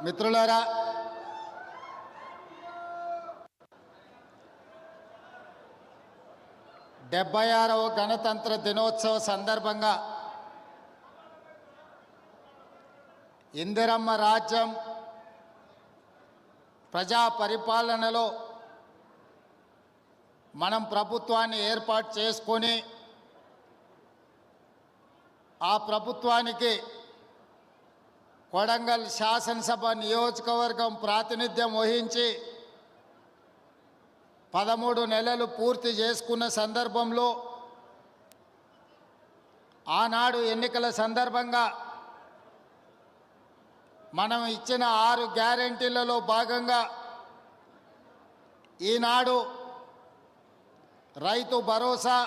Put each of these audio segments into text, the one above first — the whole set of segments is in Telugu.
మిత్రులారా, డెబ్బై 76వ గణతంత్ర దినోత్సవ సందర్భంగా ఇందిరమ్మ రాజ్యం ప్రజా పరిపాలనలో మనం ప్రభుత్వాన్ని ఏర్పాటు చేసుకొని ఆ ప్రభుత్వానికి కొడంగల్ శాసనసభ నియోజకవర్గం ప్రాతినిధ్యం వహించి 13 నెలలు పూర్తి చేసుకున్న సందర్భంలో ఆనాడు ఎన్నికల సందర్భంగా మనం ఇచ్చిన 6 గ్యారెంటీలలో భాగంగా ఈనాడు రైతు భరోసా,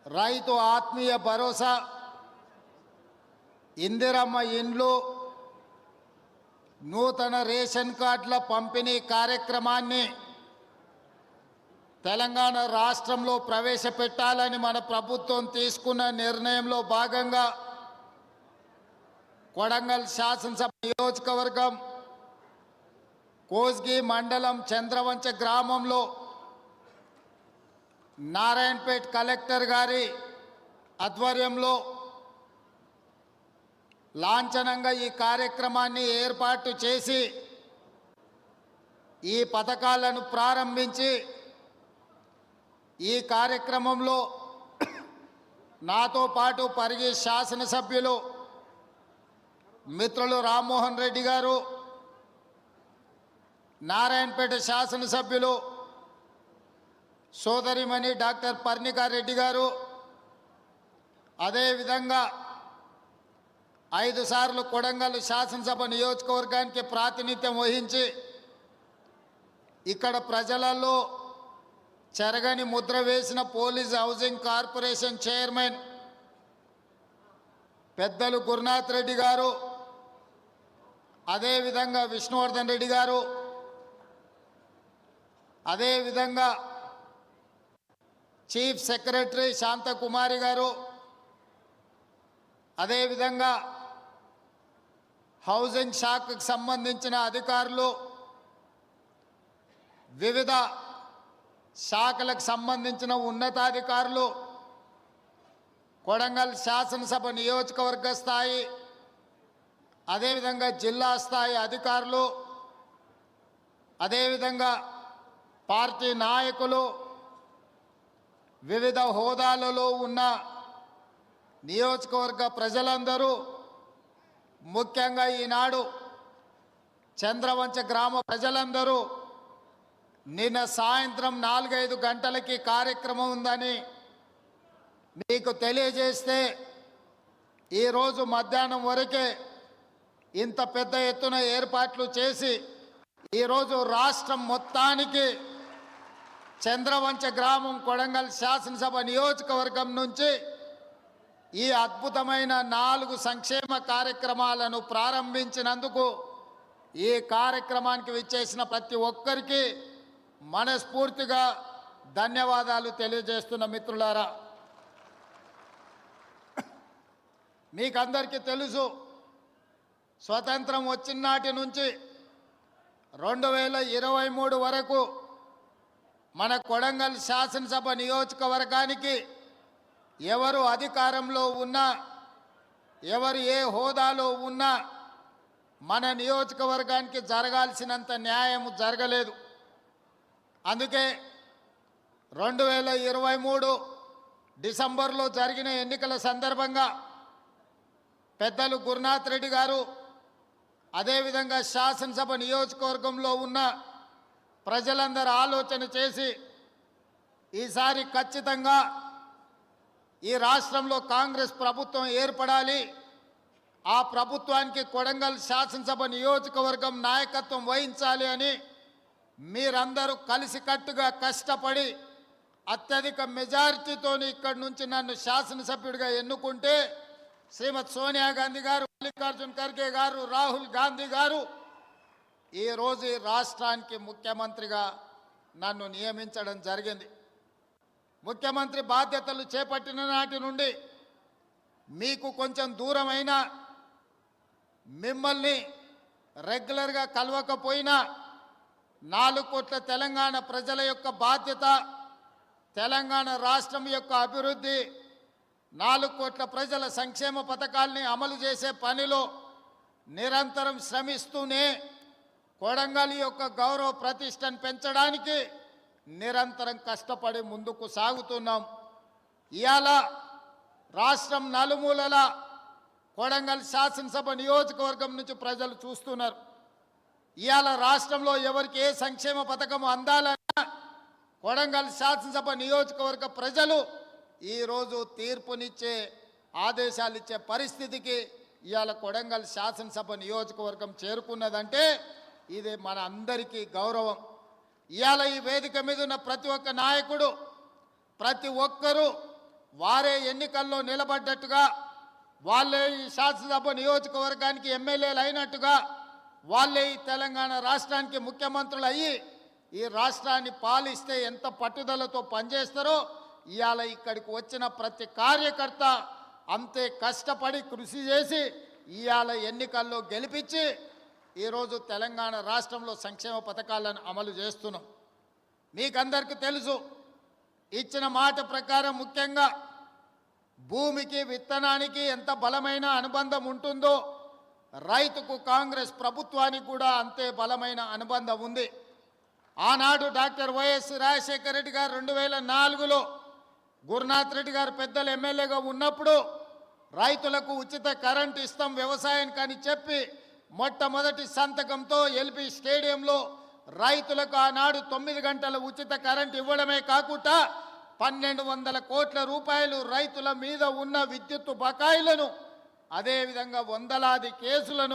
రైతు ఆత్మీయ భరోసా, ఇందిరమ్మ ఇండ్లు, నూతన రేషన్ కార్డుల పంపిణీ కార్యక్రమాన్ని తెలంగాణ రాష్ట్రంలో ప్రవేశపెట్టాలని మన ప్రభుత్వం తీసుకున్న నిర్ణయంలో భాగంగా కొడంగల్ శాసనసభ నియోజకవర్గం కోస్గి మండలం చంద్రవంచ గ్రామంలో నారాయణపేట్ కలెక్టర్ గారి ఆధ్వర్యంలో లాంఛనంగా ఈ కార్యక్రమాన్ని ఏర్పాటు చేసి ఈ పథకాలను ప్రారంభించి ఈ కార్యక్రమంలో నాతో పాటు పరిగి శాసనసభ్యులు మిత్రులు రామ్మోహన్ రెడ్డి గారు, నారాయణపేట శాసనసభ్యులు సోదరిమణి డాక్టర్ పర్ణికా రెడ్డి గారు, అదేవిధంగా 5 సార్లు కొడంగల్ శాసనసభ నియోజకవర్గానికి ప్రాతినిధ్యం వహించి ఇక్కడ ప్రజలలో చెరగని ముద్ర వేసిన పోలీస్ హౌసింగ్ కార్పొరేషన్ చైర్మన్ పెద్దలు గురునాథ్ రెడ్డి గారు, అదేవిధంగా విష్ణువర్ధన్ రెడ్డి గారు, అదేవిధంగా చీఫ్ సెక్రటరీ శాంతకుమారి గారు, అదేవిధంగా హౌసింగ్ శాఖకు సంబంధించిన అధికారులు, వివిధ శాఖలకు సంబంధించిన ఉన్నతాధికారులు, కొడంగల్ శాసనసభ నియోజకవర్గ స్థాయి, అదేవిధంగా జిల్లా స్థాయి అధికారులు, అదేవిధంగా పార్టీ నాయకులు, వివిధ హోదాలలో ఉన్న నియోజకవర్గ ప్రజలందరూ, ముఖ్యంగా ఈనాడు చంద్రవంచ గ్రామ ప్రజలందరూ నిన్న సాయంత్రం 4-5 గంటలకి కార్యక్రమం ఉందని మీకు తెలియజేస్తే ఈరోజు మధ్యాహ్నం వరకే ఇంత పెద్ద ఎత్తున ఏర్పాట్లు చేసి ఈరోజు రాష్ట్రం మొత్తానికి చంద్రవంచ గ్రామం కొడంగల్ శాసనసభ నియోజకవర్గం నుంచి ఈ అద్భుతమైన 4 సంక్షేమ కార్యక్రమాలను ప్రారంభించినందుకు ఈ కార్యక్రమానికి విచ్చేసిన ప్రతి ఒక్కరికి మనస్ఫూర్తిగా ధన్యవాదాలు తెలియజేస్తున్న మిత్రులారా, మీకందరికీ తెలుసు స్వతంత్రం వచ్చిన నాటి నుంచి 2023 వరకు మన కొడంగల్ శాసనసభ నియోజకవర్గానికి ఎవరు అధికారంలో ఉన్నా, ఎవరు ఏ హోదాలో ఉన్నా మన నియోజకవర్గానికి జరగాల్సినంత న్యాయం జరగలేదు. అందుకే 2023 డిసెంబర్లో జరిగిన ఎన్నికల సందర్భంగా పెద్దలు గురునాథ్ రెడ్డి గారు, అదేవిధంగా శాసనసభ నియోజకవర్గంలో ఉన్న ప్రజలందరూ ఆలోచన చేసి ఈసారి ఖచ్చితంగా ఈ రాష్ట్రంలో కాంగ్రెస్ ప్రభుత్వం ఏర్పడాలి, ఆ ప్రభుత్వానికి కొడంగల్ శాసనసభ నియోజకవర్గం నాయకత్వం వహించాలి అని మీరందరూ కలిసికట్టుగా కష్టపడి అత్యధిక మెజారిటీతో ఇక్కడి నుంచి నన్ను శాసనసభ్యుడిగా ఎన్నుకుంటే శ్రీమతి సోనియా గాంధీ గారు, మల్లికార్జున్ ఖర్గే గారు, రాహుల్ గాంధీ గారు ఈరోజు ఈ రాష్ట్రానికి ముఖ్యమంత్రిగా నన్ను నియమించడం జరిగింది. ముఖ్యమంత్రి బాధ్యతలు చేపట్టిన నాటి నుండి మీకు కొంచెం దూరమైన మిమ్మల్ని రెగ్యులర్గా కలవకపోయినా 4 కోట్ల తెలంగాణ ప్రజల యొక్క బాధ్యత, తెలంగాణ రాష్ట్రం యొక్క అభివృద్ధి, 4 కోట్ల ప్రజల సంక్షేమ పథకాల్ని అమలు చేసే పనిలో నిరంతరం శ్రమిస్తూనే కొడంగల్ యొక్క గౌరవ ప్రతిష్టను పెంచడానికి నిరంతరం కష్టపడి ముందుకు సాగుతున్నాం. ఇవాళ రాష్ట్రం నలుమూలల కొడంగల్ శాసనసభ నియోజకవర్గం నుంచి ప్రజలు చూస్తున్నారు. ఇవాళ రాష్ట్రంలో ఎవరికి ఏ సంక్షేమ పథకం అందాలన్నా కొడంగల్ శాసనసభ నియోజకవర్గ ప్రజలు ఈరోజు తీర్పునిచ్చే ఆదేశాలు ఇచ్చే పరిస్థితికి ఇవాళ కొడంగల్ శాసనసభ నియోజకవర్గం చేరుకున్నదంటే ఇది మన అందరికీ గౌరవం. ఇవాళ ఈ వేదిక మీద ఉన్న ప్రతి ఒక్క నాయకుడు, ప్రతి ఒక్కరూ వారే ఎన్నికల్లో నిలబడ్డట్టుగా, వాళ్ళే ఈ శాసనసభ నియోజకవర్గానికి ఎమ్మెల్యేలు అయినట్టుగా, వాళ్ళే ఈ తెలంగాణ రాష్ట్రానికి ముఖ్యమంత్రులు అయ్యి ఈ రాష్ట్రాన్ని పాలిస్తే ఎంత పట్టుదలతో పనిచేస్తారో ఇవాళ ఇక్కడికి వచ్చిన ప్రతి కార్యకర్త అంతే కష్టపడి కృషి చేసి ఇవాళ ఎన్నికల్లో గెలిపించి ఈరోజు తెలంగాణ రాష్ట్రంలో సంక్షేమ పథకాలను అమలు చేస్తున్నాం. మీకందరికీ తెలుసు, ఇచ్చిన మాట ప్రకారం ముఖ్యంగా భూమికి విత్తనానికి ఎంత బలమైన అనుబంధం ఉంటుందో రైతుకు కాంగ్రెస్ ప్రభుత్వానికి కూడా అంతే బలమైన అనుబంధం ఉంది. ఆనాడు డాక్టర్ వైఎస్ రాజశేఖర రెడ్డి గారు 2004లో గురునాథ్ రెడ్డి గారు పెద్దలు ఎమ్మెల్యేగా ఉన్నప్పుడు రైతులకు ఉచిత కరెంట్ ఇస్తాం వ్యవసాయానికి అని చెప్పి మొట్టమొదటి సంతకంతో ఎల్బీ స్టేడియంలో రైతులకు ఆనాడు 9 గంటల ఉచిత కరెంట్ ఇవ్వడమే కాకుండా 1200 కోట్ల రూపాయలు రైతుల మీద ఉన్న విద్యుత్తు బకాయిలను, అదేవిధంగా వందలాది కేసులను